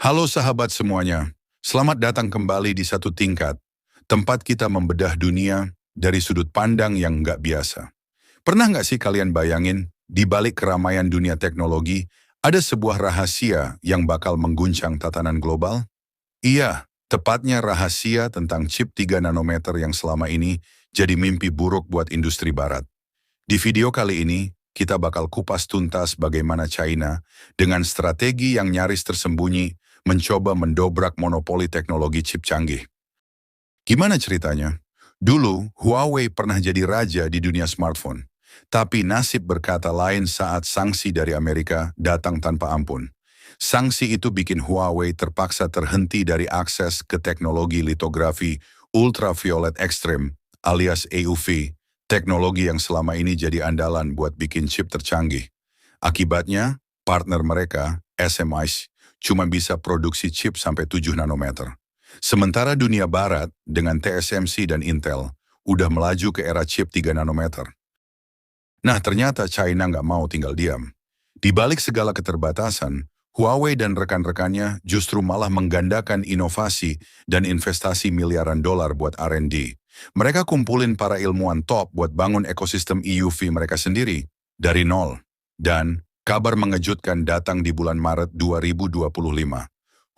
Halo sahabat semuanya, selamat datang kembali di Satu Tingkat, tempat kita membedah dunia dari sudut pandang yang nggak biasa. Pernah nggak sih kalian bayangin, di balik keramaian dunia teknologi, ada sebuah rahasia yang bakal mengguncang tatanan global? Iya, tepatnya rahasia tentang chip 3 nanometer yang selama ini jadi mimpi buruk buat industri barat. Di video kali ini, kita bakal kupas tuntas bagaimana China, dengan strategi yang nyaris tersembunyi, mencoba mendobrak monopoli teknologi chip canggih. Gimana ceritanya? Dulu, Huawei pernah jadi raja di dunia smartphone. Tapi nasib berkata lain saat sanksi dari Amerika datang tanpa ampun. Sanksi itu bikin Huawei terpaksa terhenti dari akses ke teknologi litografi ultraviolet ekstrem alias EUV, teknologi yang selama ini jadi andalan buat bikin chip tercanggih. Akibatnya, partner mereka, SMIC, cuma bisa produksi chip sampai 7 nanometer. Sementara dunia barat dengan TSMC dan Intel udah melaju ke era chip 3 nanometer. Nah, ternyata China nggak mau tinggal diam. Di balik segala keterbatasan, Huawei dan rekan-rekannya justru malah menggandakan inovasi dan investasi miliaran dolar buat R&D. Mereka kumpulin para ilmuwan top buat bangun ekosistem EUV mereka sendiri dari nol. Dan kabar mengejutkan datang di bulan Maret 2025.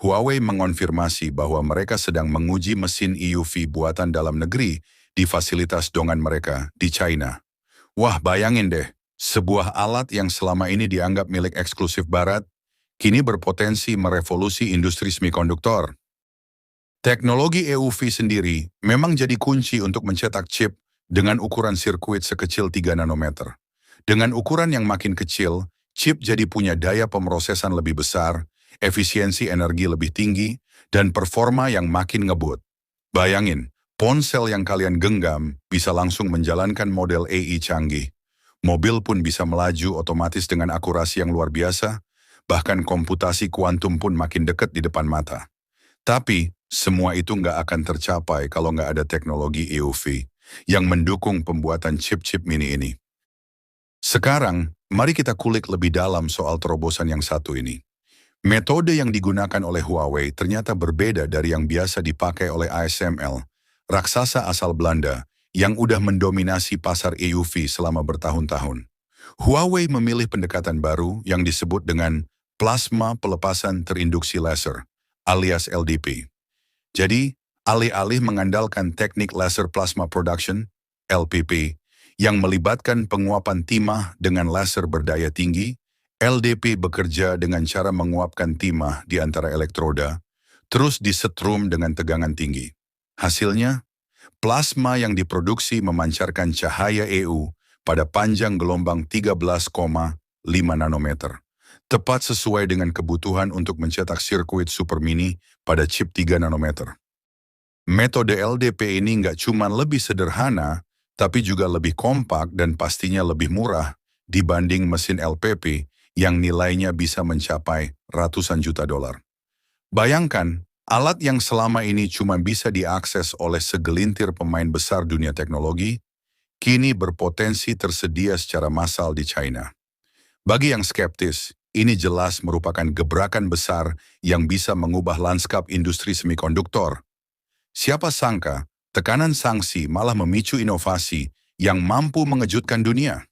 Huawei mengonfirmasi bahwa mereka sedang menguji mesin EUV buatan dalam negeri di fasilitas dongan mereka di China. Wah, bayangin deh, sebuah alat yang selama ini dianggap milik eksklusif Barat, kini berpotensi merevolusi industri semikonduktor. Teknologi EUV sendiri memang jadi kunci untuk mencetak chip dengan ukuran sirkuit sekecil 3 nanometer. Dengan ukuran yang makin kecil, chip jadi punya daya pemrosesan lebih besar, efisiensi energi lebih tinggi, dan performa yang makin ngebut. Bayangin, ponsel yang kalian genggam bisa langsung menjalankan model AI canggih. Mobil pun bisa melaju otomatis dengan akurasi yang luar biasa, bahkan komputasi kuantum pun makin dekat di depan mata. Tapi, semua itu nggak akan tercapai kalau nggak ada teknologi EUV yang mendukung pembuatan chip-chip mini ini. Sekarang, mari kita kulik lebih dalam soal terobosan yang satu ini. Metode yang digunakan oleh Huawei ternyata berbeda dari yang biasa dipakai oleh ASML, raksasa asal Belanda, yang udah mendominasi pasar EUV selama bertahun-tahun. Huawei memilih pendekatan baru yang disebut dengan plasma pelepasan terinduksi laser, alias LDP. Jadi, alih-alih mengandalkan teknik laser plasma production, LPP, yang melibatkan penguapan timah dengan laser berdaya tinggi, LDP bekerja dengan cara menguapkan timah di antara elektroda, terus disetrum dengan tegangan tinggi. Hasilnya, plasma yang diproduksi memancarkan cahaya EU pada panjang gelombang 13,5 nanometer. Tepat sesuai dengan kebutuhan untuk mencetak sirkuit super mini pada chip 3 nanometer. Metode LDP ini nggak cuma lebih sederhana, tapi juga lebih kompak dan pastinya lebih murah dibanding mesin LPP yang nilainya bisa mencapai ratusan juta dolar. Bayangkan, alat yang selama ini cuma bisa diakses oleh segelintir pemain besar dunia teknologi, kini berpotensi tersedia secara massal di China. Bagi yang skeptis, ini jelas merupakan gebrakan besar yang bisa mengubah lanskap industri semikonduktor. Siapa sangka, tekanan sanksi malah memicu inovasi yang mampu mengejutkan dunia.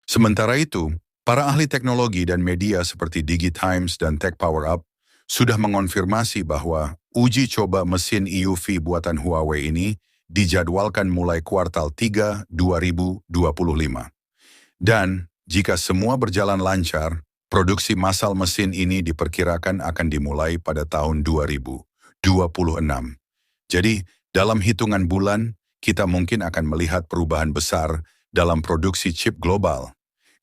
Sementara itu, para ahli teknologi dan media seperti DigiTimes dan Tech Power Up sudah mengonfirmasi bahwa uji coba mesin EUV buatan Huawei ini dijadwalkan mulai kuartal 3 2025. Dan jika semua berjalan lancar, produksi massal mesin ini diperkirakan akan dimulai pada tahun 2026. Jadi, dalam hitungan bulan, kita mungkin akan melihat perubahan besar dalam produksi chip global.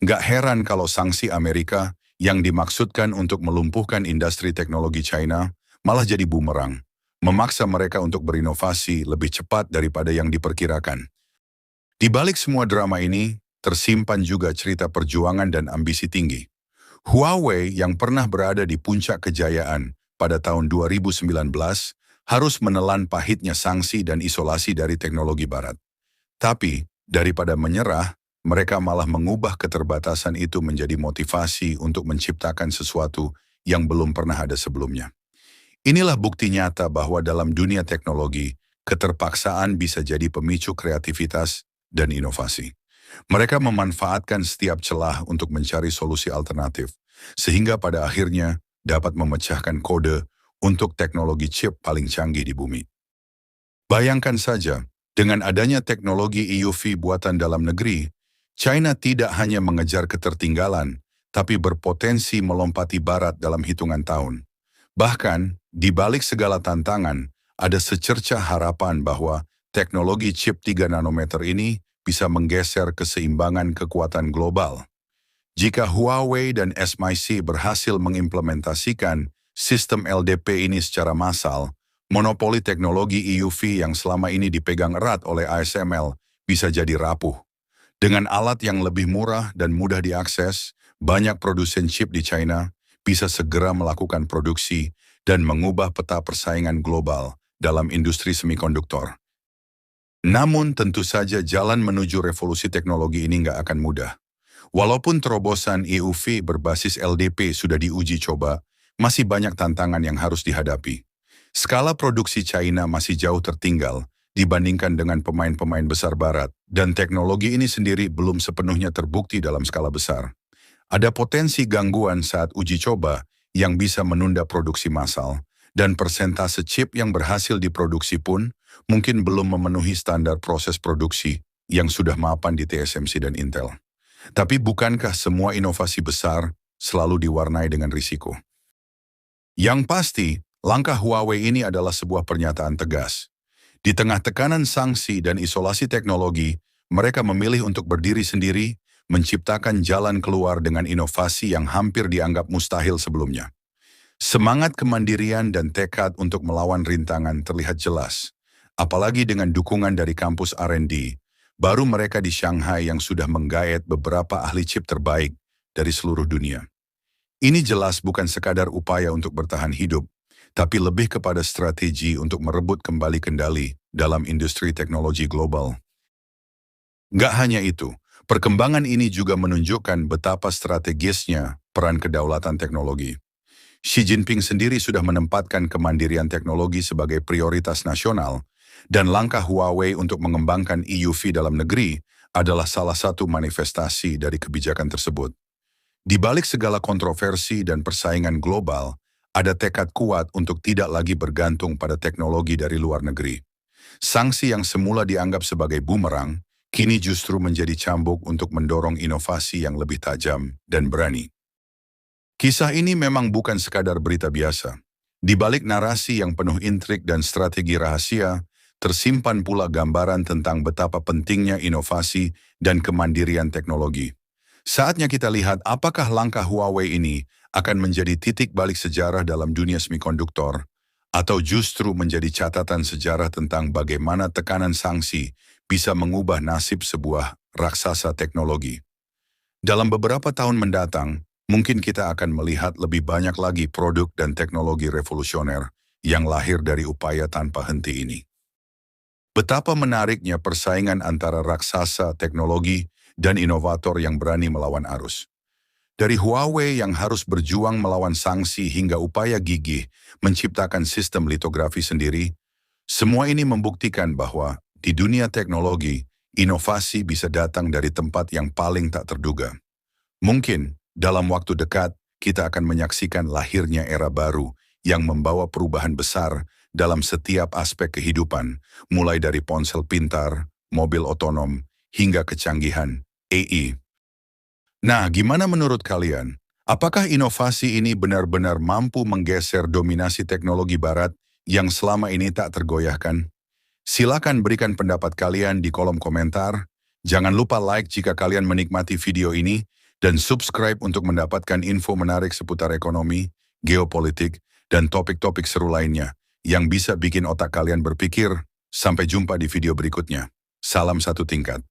Nggak heran kalau sanksi Amerika yang dimaksudkan untuk melumpuhkan industri teknologi China malah jadi bumerang, memaksa mereka untuk berinovasi lebih cepat daripada yang diperkirakan. Di balik semua drama ini, tersimpan juga cerita perjuangan dan ambisi tinggi. Huawei yang pernah berada di puncak kejayaan pada tahun 2019 harus menelan pahitnya sanksi dan isolasi dari teknologi barat. Tapi, daripada menyerah, mereka malah mengubah keterbatasan itu menjadi motivasi untuk menciptakan sesuatu yang belum pernah ada sebelumnya. Inilah bukti nyata bahwa dalam dunia teknologi, keterpaksaan bisa jadi pemicu kreativitas dan inovasi. Mereka memanfaatkan setiap celah untuk mencari solusi alternatif, sehingga pada akhirnya dapat memecahkan kode untuk teknologi chip paling canggih di bumi. Bayangkan saja, dengan adanya teknologi EUV buatan dalam negeri, China tidak hanya mengejar ketertinggalan, tapi berpotensi melompati Barat dalam hitungan tahun. Bahkan, di balik segala tantangan, ada secercah harapan bahwa teknologi chip 3 nanometer ini bisa menggeser keseimbangan kekuatan global. Jika Huawei dan SMIC berhasil mengimplementasikan sistem LDP ini secara massal, monopoli teknologi EUV yang selama ini dipegang erat oleh ASML bisa jadi rapuh. Dengan alat yang lebih murah dan mudah diakses, banyak produsen chip di China bisa segera melakukan produksi dan mengubah peta persaingan global dalam industri semikonduktor. Namun tentu saja jalan menuju revolusi teknologi ini nggak akan mudah. Walaupun terobosan EUV berbasis LDP sudah diuji coba, masih banyak tantangan yang harus dihadapi. Skala produksi China masih jauh tertinggal dibandingkan dengan pemain-pemain besar barat, dan teknologi ini sendiri belum sepenuhnya terbukti dalam skala besar. Ada potensi gangguan saat uji coba yang bisa menunda produksi massal, dan persentase chip yang berhasil diproduksi pun mungkin belum memenuhi standar proses produksi yang sudah mapan di TSMC dan Intel. Tapi bukankah semua inovasi besar selalu diwarnai dengan risiko? Yang pasti, langkah Huawei ini adalah sebuah pernyataan tegas. Di tengah tekanan sanksi dan isolasi teknologi, mereka memilih untuk berdiri sendiri, menciptakan jalan keluar dengan inovasi yang hampir dianggap mustahil sebelumnya. Semangat kemandirian dan tekad untuk melawan rintangan terlihat jelas, apalagi dengan dukungan dari kampus R&D. Baru mereka di Shanghai yang sudah menggait beberapa ahli chip terbaik dari seluruh dunia. Ini jelas bukan sekadar upaya untuk bertahan hidup, tapi lebih kepada strategi untuk merebut kembali kendali dalam industri teknologi global. Nggak hanya itu, perkembangan ini juga menunjukkan betapa strategisnya peran kedaulatan teknologi. Xi Jinping sendiri sudah menempatkan kemandirian teknologi sebagai prioritas nasional, dan langkah Huawei untuk mengembangkan EUV dalam negeri adalah salah satu manifestasi dari kebijakan tersebut. Di balik segala kontroversi dan persaingan global, ada tekad kuat untuk tidak lagi bergantung pada teknologi dari luar negeri. Sanksi yang semula dianggap sebagai bumerang, kini justru menjadi cambuk untuk mendorong inovasi yang lebih tajam dan berani. Kisah ini memang bukan sekadar berita biasa. Di balik narasi yang penuh intrik dan strategi rahasia, tersimpan pula gambaran tentang betapa pentingnya inovasi dan kemandirian teknologi. Saatnya kita lihat apakah langkah Huawei ini akan menjadi titik balik sejarah dalam dunia semikonduktor, atau justru menjadi catatan sejarah tentang bagaimana tekanan sanksi bisa mengubah nasib sebuah raksasa teknologi. Dalam beberapa tahun mendatang, mungkin kita akan melihat lebih banyak lagi produk dan teknologi revolusioner yang lahir dari upaya tanpa henti ini. Betapa menariknya persaingan antara raksasa teknologi dan inovator yang berani melawan arus. Dari Huawei yang harus berjuang melawan sanksi hingga upaya gigih menciptakan sistem litografi sendiri, semua ini membuktikan bahwa di dunia teknologi, inovasi bisa datang dari tempat yang paling tak terduga. Mungkin dalam waktu dekat, kita akan menyaksikan lahirnya era baru yang membawa perubahan besar dalam setiap aspek kehidupan, mulai dari ponsel pintar, mobil otonom, hingga kecanggihan AI. Nah, gimana menurut kalian? Apakah inovasi ini benar-benar mampu menggeser dominasi teknologi barat yang selama ini tak tergoyahkan? Silakan berikan pendapat kalian di kolom komentar. Jangan lupa like jika kalian menikmati video ini, dan subscribe untuk mendapatkan info menarik seputar ekonomi, geopolitik, dan topik-topik seru lainnya yang bisa bikin otak kalian berpikir. Sampai jumpa di video berikutnya. Salam satu tingkat.